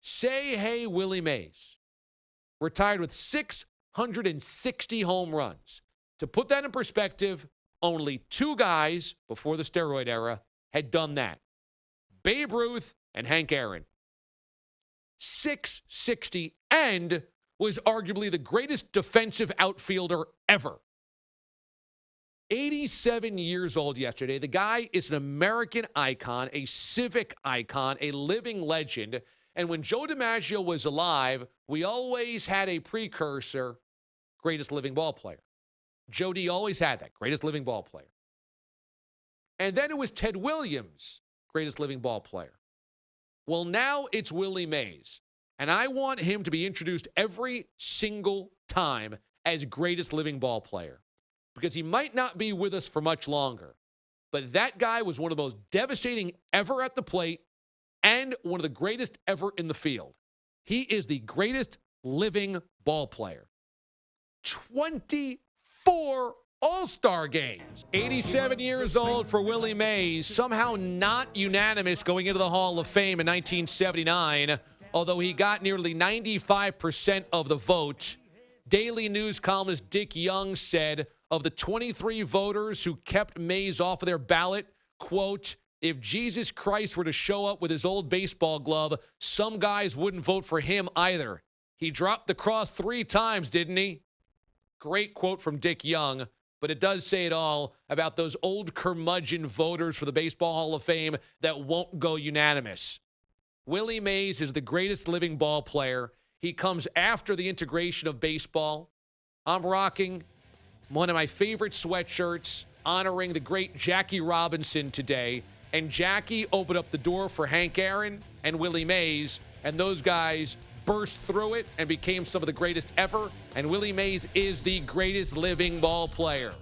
Say hey Willie Mays retired with 660 home runs. To put that in perspective, only two guys before the steroid era had done that. Babe Ruth and Hank Aaron. 660 and was arguably the greatest defensive outfielder ever. 87 years old yesterday. The guy is an American icon, a civic icon, a living legend. And when Joe DiMaggio was alive, we always had a precursor, greatest living ball player. Joe D always had that, greatest living ball player. And then it was Ted Williams, greatest living ball player. Well, now it's Willie Mays. And I want him to be introduced every single time as greatest living ball player. Because he might not be with us for much longer. But that guy was one of the most devastating ever at the plate and one of the greatest ever in the field. He is the greatest living ball player. 24 All-Star games. 87 years old for Willie Mays. Somehow not unanimous going into the Hall of Fame in 1979, although he got nearly 95% of the vote. Daily News columnist Dick Young said, of the 23 voters who kept Mays off of their ballot, quote, if Jesus Christ were to show up with his old baseball glove, some guys wouldn't vote for him either. He dropped the cross 3 times, didn't he? Great quote from Dick Young, but it does say it all about those old curmudgeon voters for the Baseball Hall of Fame that won't go unanimous. Willie Mays is the greatest living ball player. He comes after the integration of baseball. I'm rocking one of my favorite sweatshirts honoring the great Jackie Robinson today. And Jackie opened up the door for Hank Aaron and Willie Mays, and those guys burst through it and became some of the greatest ever. And Willie Mays is the greatest living ball player.